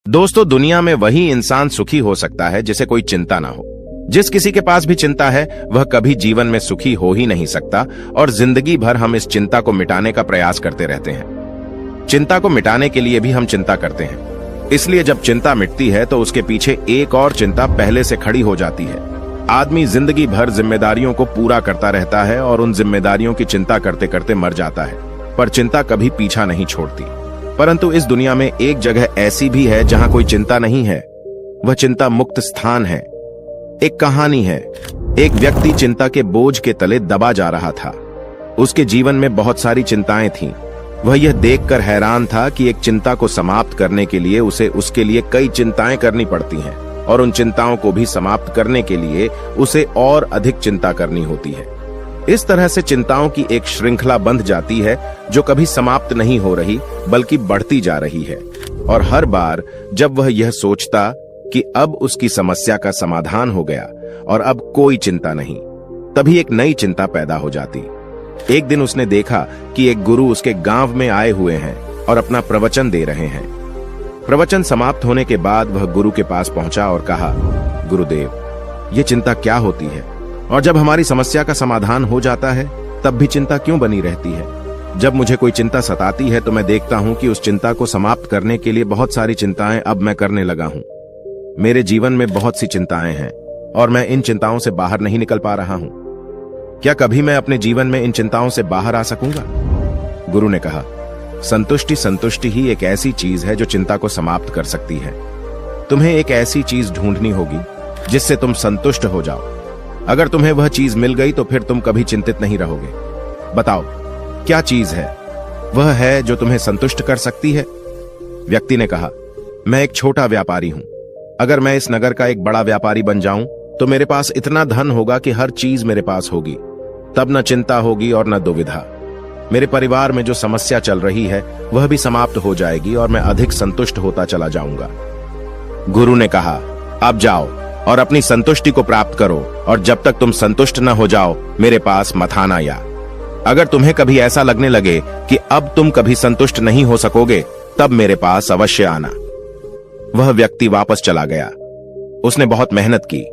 दोस्तों, दुनिया में वही इंसान सुखी हो सकता है जिसे कोई चिंता ना हो। जिस किसी के पास भी चिंता है वह कभी जीवन में सुखी हो ही नहीं सकता और जिंदगी भर हम इस चिंता को मिटाने का प्रयास करते रहते हैं। चिंता को मिटाने के लिए भी हम चिंता करते हैं, इसलिए जब चिंता मिटती है तो उसके पीछे एक और चिंता पहले से खड़ी हो जाती है। आदमी जिंदगी भर जिम्मेदारियों को पूरा करता रहता है और उन जिम्मेदारियों की चिंता करते करते मर जाता है, पर चिंता कभी पीछा नहीं छोड़ती। परंतु इस दुनिया में एक जगह ऐसी भी है जहां कोई चिंता नहीं है, वह चिंता मुक्त स्थान है। एक कहानी है। एक व्यक्ति चिंता के बोझ के तले दबा जा रहा था। उसके जीवन में बहुत सारी चिंताएं थीं। वह यह देखकर हैरान था कि एक चिंता को समाप्त करने के लिए उसे उसके लिए कई चिंताएं करनी पड़ती हैं और उन चिंताओं को भी समाप्त करने के लिए उसे और अधिक चिंता करनी होती है। इस तरह से चिंताओं की एक श्रृंखला बंध जाती है जो कभी समाप्त नहीं हो रही बल्कि बढ़ती जा रही है। और हर बार जब वह यह सोचता कि अब उसकी समस्या का समाधान हो गया और अब कोई चिंता नहीं, तभी एक नई चिंता पैदा हो जाती। एक दिन उसने देखा कि एक गुरु उसके गांव में आए हुए हैं और अपना प्रवचन दे रहे हैं। प्रवचन समाप्त होने के बाद वह गुरु के पास पहुंचा और कहा, गुरुदेव, ये चिंता क्या होती है? और जब हमारी समस्या का समाधान हो जाता है तब भी चिंता क्यों बनी रहती है? जब मुझे कोई चिंता सताती है तो मैं देखता हूं कि उस चिंता को समाप्त करने के लिए बहुत सारी चिंताएं अब मैं करने लगा हूं। मेरे जीवन में बहुत सी चिंताएं हैं और मैं इन चिंताओं से बाहर नहीं निकल पा रहा हूं। क्या कभी मैं अपने जीवन में इन चिंताओं से बाहर आ सकूंगा? गुरु ने कहा, संतुष्टि ही एक ऐसी चीज है जो चिंता को समाप्त कर सकती है। तुम्हें एक ऐसी चीज ढूंढनी होगी जिससे तुम संतुष्ट हो जाओ। अगर तुम्हें वह चीज मिल गई तो फिर तुम कभी चिंतित नहीं रहोगे। बताओ, क्या चीज है? वह है जो तुम्हें संतुष्ट कर सकती है। व्यक्ति ने कहा, मैं एक छोटा व्यापारी हूं। अगर मैं इस नगर का एक बड़ा व्यापारी बन जाऊं तो मेरे पास इतना धन होगा कि हर चीज मेरे पास होगी। तब न चिंता होगी और न दुविधा। मेरे परिवार में जो समस्या चल रही है वह भी समाप्त हो जाएगी और मैं अधिक संतुष्ट होता चला जाऊंगा। गुरु ने कहा, अब जाओ और अपनी संतुष्टि को प्राप्त करो और जब तक तुम संतुष्ट न हो जाओ मेरे पास मत आना। या अगर तुम्हें कभी ऐसा लगने लगे कि अब तुम कभी संतुष्ट नहीं हो सकोगे तब मेरे पास अवश्य आना। वह व्यक्ति वापस चला गया। उसने बहुत मेहनत की।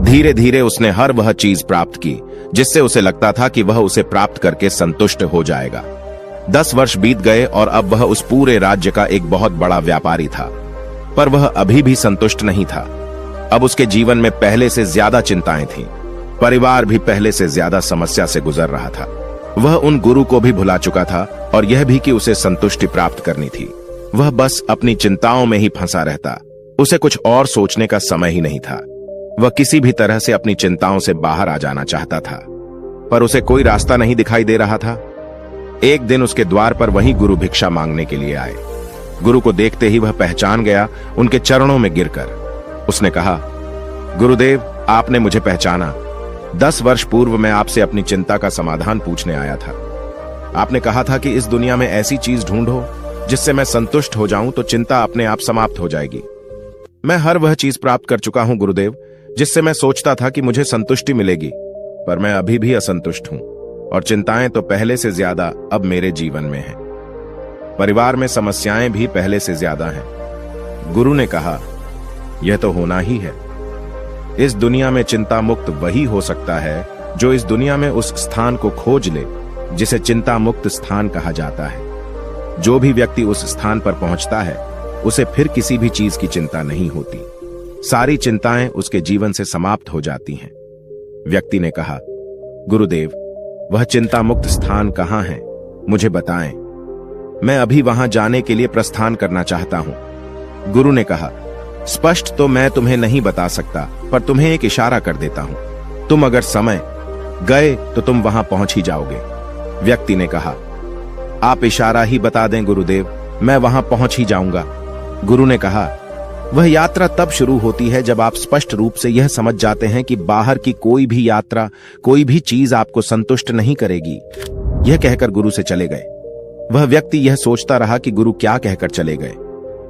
धीरे धीरे उसने हर वह चीज प्राप्त की जिससे उसे लगता था कि वह उसे प्राप्त करके संतुष्ट हो जाएगा। 10 वर्ष बीत गए और अब वह उस पूरे राज्य का एक बहुत बड़ा व्यापारी था, पर वह अभी भी संतुष्ट नहीं था। अब उसके जीवन में पहले से ज्यादा चिंताएं थीं। परिवार भी पहले से ज्यादा समस्या से गुजर रहा था। वह उन गुरु को भी भुला चुका था और यह भी कि उसे संतुष्टि प्राप्त करनी थी। वह बस अपनी चिंताओं में ही फंसा रहता। उसे कुछ और सोचने का समय ही नहीं था। वह किसी भी तरह से अपनी चिंताओं से बाहर आ जाना चाहता था, पर उसे कोई रास्ता नहीं दिखाई दे रहा था। एक दिन उसके द्वार पर वही गुरु भिक्षा मांगने के लिए आए। गुरु को देखते ही वह पहचान गया। उनके चरणों में गिरकर उसने कहा, गुरुदेव, आपने मुझे पहचाना। 10 वर्ष पूर्व मैं आपसे अपनी चिंता का समाधान पूछने आया था। आपने कहा था कि इस दुनिया में ऐसी चीज ढूंढो जिससे मैं संतुष्ट हो जाऊं तो चिंता अपने आप समाप्त हो जाएगी। मैं हर वह चीज प्राप्त कर चुका हूं गुरुदेव, जिससे मैं सोचता था कि मुझे संतुष्टि मिलेगी, पर मैं अभी भी असंतुष्ट हूं और चिंताएं तो पहले से ज्यादा अब मेरे जीवन में हैं। परिवार में समस्याएं भी पहले से ज्यादा हैं। गुरु ने कहा, यह तो होना ही है। इस दुनिया में चिंता मुक्त वही हो सकता है जो इस दुनिया में उस स्थान को खोज ले जिसे चिंता मुक्त स्थान कहा जाता है। जो भी व्यक्ति उस स्थान पर पहुंचता है उसे फिर किसी भी चीज की चिंता नहीं होती। सारी चिंताएं उसके जीवन से समाप्त हो जाती हैं। व्यक्ति ने कहा, गुरुदेव, वह चिंता मुक्त स्थान कहां है? मुझे बताएं। मैं अभी वहां जाने के लिए प्रस्थान करना चाहता हूं। गुरु ने कहा, स्पष्ट तो मैं तुम्हें नहीं बता सकता, पर तुम्हें एक इशारा कर देता हूं। तुम अगर समय गए तो तुम वहां पहुंच ही जाओगे। व्यक्ति ने कहा, आप इशारा ही बता दें गुरुदेव, मैं वहां पहुंच ही जाऊंगा। गुरु ने कहा, वह यात्रा तब शुरू होती है जब आप स्पष्ट रूप से यह समझ जाते हैं कि बाहर की कोई भी यात्रा, कोई भी चीज आपको संतुष्ट नहीं करेगी। यह कहकर गुरु से चले गए। वह व्यक्ति यह सोचता रहा कि गुरु क्या कहकर चले गए।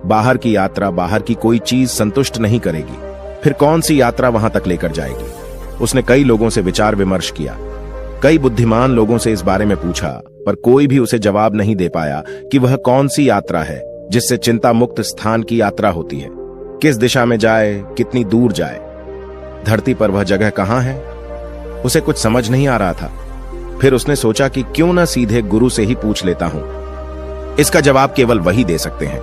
बाहर की यात्रा, बाहर की कोई चीज संतुष्ट नहीं करेगी, फिर कौन सी यात्रा वहां तक लेकर जाएगी? उसने कई लोगों से विचार विमर्श किया, कई बुद्धिमान लोगों से इस बारे में पूछा, पर कोई भी उसे जवाब नहीं दे पाया कि वह कौन सी यात्रा है जिससे चिंता मुक्त स्थान की यात्रा होती है। किस दिशा में जाए, कितनी दूर जाए, धरती पर वह जगह कहां है, उसे कुछ समझ नहीं आ रहा था। फिर उसने सोचा कि क्यों न सीधे गुरु से ही पूछ लेता हूं। इसका जवाब केवल वही दे सकते हैं,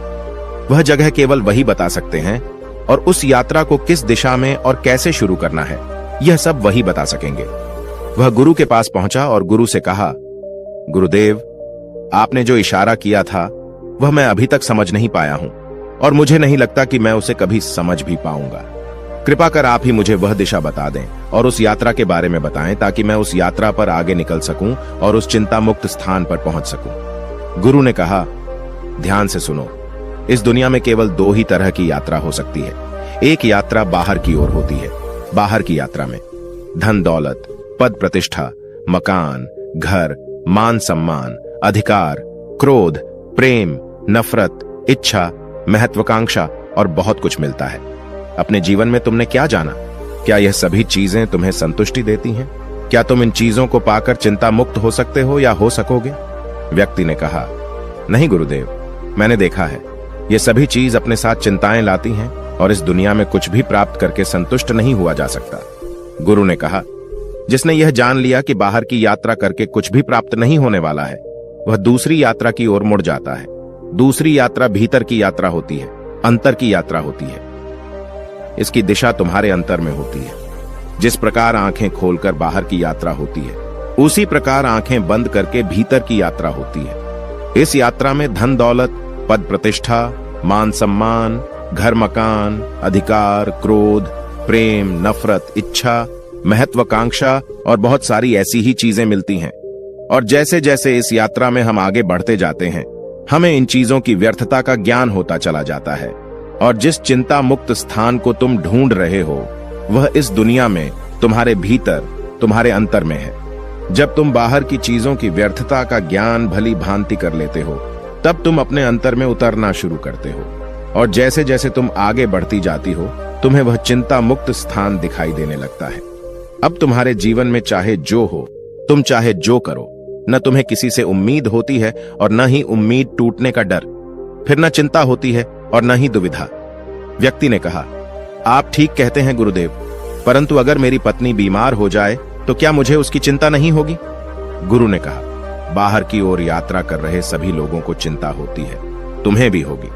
वह जगह केवल वही बता सकते हैं, और उस यात्रा को किस दिशा में और कैसे शुरू करना है, यह सब वही बता सकेंगे। वह गुरु के पास पहुंचा और गुरु से कहा, गुरुदेव, आपने जो इशारा किया था वह मैं अभी तक समझ नहीं पाया हूं, और मुझे नहीं लगता कि मैं उसे कभी समझ भी पाऊंगा। कृपा कर आप ही मुझे वह दिशा बता दें और उस यात्रा के बारे में बताएं, ताकि मैं उस यात्रा पर आगे निकल सकूं और उस चिंता मुक्त स्थान पर पहुंच सकूं। गुरु ने कहा, ध्यान से सुनो, इस दुनिया में केवल दो ही तरह की यात्रा हो सकती है। एक यात्रा बाहर की ओर होती है। बाहर की यात्रा में धन दौलत, पद प्रतिष्ठा, मकान, घर, मान सम्मान, अधिकार, क्रोध, प्रेम, नफरत, इच्छा, महत्वाकांक्षा और बहुत कुछ मिलता है। अपने जीवन में तुमने क्या जाना? क्या यह सभी चीजें तुम्हें संतुष्टि देती हैं? क्या तुम इन चीजों को पाकर चिंता मुक्त हो सकते हो या हो सकोगे? व्यक्ति ने कहा, नहीं गुरुदेव, मैंने देखा है, ये सभी चीज अपने साथ चिंताएं लाती हैं और इस दुनिया में कुछ भी प्राप्त करके संतुष्ट नहीं हुआ जा सकता। गुरु ने कहा, जिसने यह जान लिया कि बाहर की यात्रा करके कुछ भी प्राप्त नहीं होने वाला है, वह दूसरी यात्रा की ओर मुड़ जाता है। दूसरी यात्रा भीतर की यात्रा होती है, अंतर की यात्रा होती है। इसकी दिशा तुम्हारे अंतर में होती है। जिस प्रकार आंखें खोलकर बाहर की यात्रा होती है, उसी प्रकार आंखें बंद करके भीतर की यात्रा होती है। इस यात्रा में धन दौलत, पद प्रतिष्ठा, मान सम्मान, घर मकान, अधिकार, क्रोध, प्रेम, नफरत, इच्छा, महत्वाकांक्षा और बहुत सारी ऐसी ही चीजें मिलती हैं। और जैसे जैसे इस यात्रा में हम आगे बढ़ते जाते हैं, हमें इन चीजों की व्यर्थता का ज्ञान होता चला जाता है। और जिस चिंता मुक्त स्थान को तुम ढूंढ रहे हो, वह इस दुनिया में तुम्हारे भीतर, तुम्हारे अंतर में है। जब तुम बाहर की चीजों की व्यर्थता का ज्ञान भली भांति कर लेते हो, तब तुम अपने अंतर में उतरना शुरू करते हो। और जैसे जैसे तुम आगे बढ़ती जाती हो, तुम्हें वह चिंता मुक्त स्थान दिखाई देने लगता है। अब तुम्हारे जीवन में चाहे जो हो, तुम चाहे जो करो, न तुम्हें किसी से उम्मीद होती है और न ही उम्मीद टूटने का डर, फिर न चिंता होती है और न ही दुविधा। व्यक्ति ने कहा, आप ठीक कहते हैं गुरुदेव, परंतु अगर मेरी पत्नी बीमार हो जाए तो क्या मुझे उसकी चिंता नहीं होगी? गुरु ने कहा, बाहर की ओर यात्रा कर रहे सभी लोगों को चिंता होती है, तुम्हें भी होगी,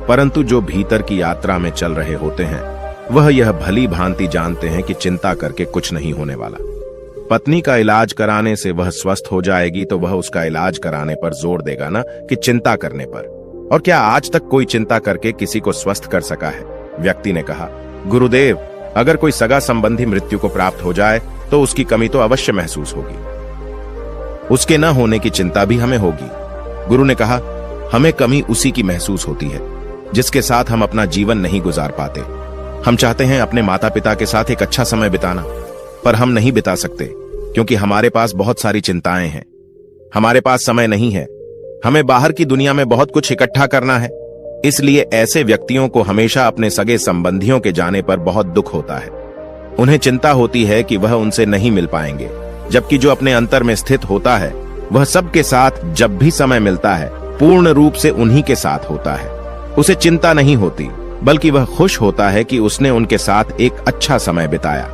परंतु जो भीतर की यात्रा में चल रहे होते हैं, वह यह भली भांति जानते हैं कि चिंता करके कुछ नहीं होने वाला। पत्नी का इलाज कराने से वह स्वस्थ हो जाएगी तो वह उसका इलाज कराने पर जोर देगा ना कि चिंता करने पर। और क्या आज तक कोई चिंता करके किसी को स्वस्थ कर सका है? व्यक्ति ने कहा, गुरुदेव, अगर कोई सगा संबंधी मृत्यु को प्राप्त हो जाए तो उसकी कमी तो अवश्य महसूस होगी, उसके न होने की चिंता भी हमें होगी। गुरु ने कहा, हमें कमी उसी की महसूस होती है जिसके साथ हम अपना जीवन नहीं गुजार पाते। हम चाहते हैं अपने माता पिता के साथ एक अच्छा समय बिताना, पर हम नहीं बिता सकते क्योंकि हमारे पास बहुत सारी चिंताएं हैं। हमारे पास समय नहीं है, हमें बाहर की दुनिया में बहुत कुछ इकट्ठा करना है। इसलिए ऐसे व्यक्तियों को हमेशा अपने सगे संबंधियों के जाने पर बहुत दुख होता है। उन्हें चिंता होती है कि वह उनसे नहीं मिल पाएंगे, जबकि जो अपने अंतर में स्थित होता है वह सबके साथ जब भी समय मिलता है पूर्ण रूप से उन्हीं के साथ होता है। उसे चिंता नहीं होती, बल्कि वह खुश होता है कि उसने उनके साथ एक अच्छा समय बिताया।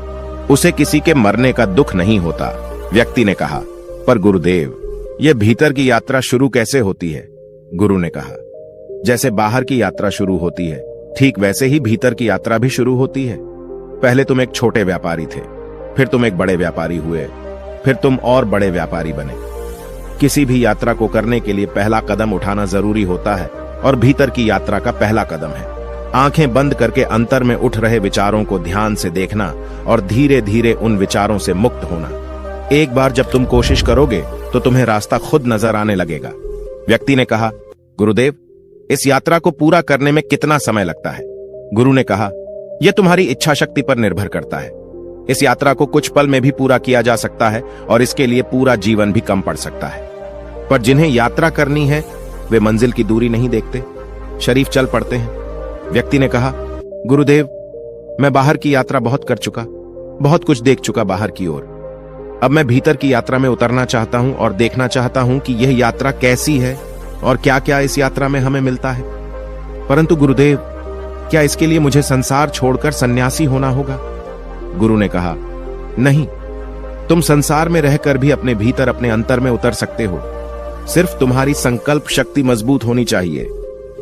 उसे किसी के मरने का दुख नहीं होता। व्यक्ति ने कहा, पर गुरुदेव, यह भीतर की यात्रा शुरू कैसे होती है? गुरु ने कहा, जैसे बाहर की यात्रा शुरू होती है, ठीक वैसे ही भीतर की यात्रा भी शुरू होती है। पहले तुम एक छोटे व्यापारी थे, फिर तुम एक बड़े व्यापारी हुए, फिर तुम और बड़े व्यापारी बने। किसी भी यात्रा को करने के लिए पहला कदम उठाना जरूरी होता है, और भीतर की यात्रा का पहला कदम है आंखें बंद करके अंतर में उठ रहे विचारों को ध्यान से देखना और धीरे धीरे उन विचारों से मुक्त होना। एक बार जब तुम कोशिश करोगे तो तुम्हें रास्ता खुद नजर आने लगेगा। व्यक्ति ने कहा, गुरुदेव, इस यात्रा को पूरा करने में कितना समय लगता है? गुरु ने कहा, यह तुम्हारी इच्छा शक्ति पर निर्भर करता है। इस यात्रा को कुछ पल में भी पूरा किया जा सकता है और इसके लिए पूरा जीवन भी कम पड़ सकता है। पर जिन्हें यात्रा करनी है वे मंजिल की दूरी नहीं देखते, शरीफ चल पड़ते हैं। व्यक्ति ने कहा, गुरुदेव, मैं बाहर की यात्रा बहुत कर चुका, बहुत कुछ देख चुका बाहर की ओर। अब मैं भीतर की यात्रा में उतरना चाहता हूं और देखना चाहता हूं कि यह यात्रा कैसी है और क्या क्या इस यात्रा में हमें मिलता है। परंतु गुरुदेव, क्या इसके लिए मुझे संसार छोड़कर सन्यासी होना होगा? गुरु ने कहा, नहीं, तुम संसार में रहकर भी अपने भीतर, अपने अंतर में उतर सकते हो। सिर्फ तुम्हारी संकल्प शक्ति मजबूत होनी चाहिए।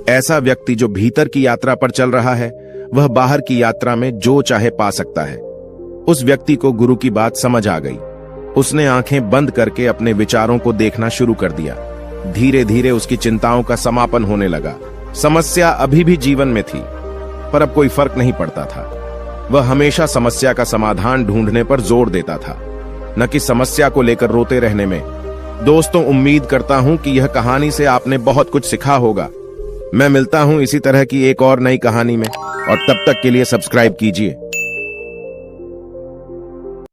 ऐसा व्यक्ति जो भीतर की यात्रा पर चल रहा है, वह बाहर की यात्रा में जो चाहे पा सकता है। उस व्यक्ति को गुरु की बात समझ आ गई। उसने आंखें बंद करके अपने विचारों को देखना शुरू कर दिया। धीरे धीरे उसकी चिंताओं का समापन होने लगा। समस्या अभी भी जीवन में थी, पर अब कोई फर्क नहीं पड़ता था। वह हमेशा समस्या का समाधान ढूंढने पर जोर देता था, न कि समस्या को लेकर रोते रहने में। दोस्तों, उम्मीद करता हूं कि यह कहानी से आपने बहुत कुछ सीखा होगा। मैं मिलता हूं इसी तरह की एक और नई कहानी में, और तब तक के लिए सब्सक्राइब कीजिए।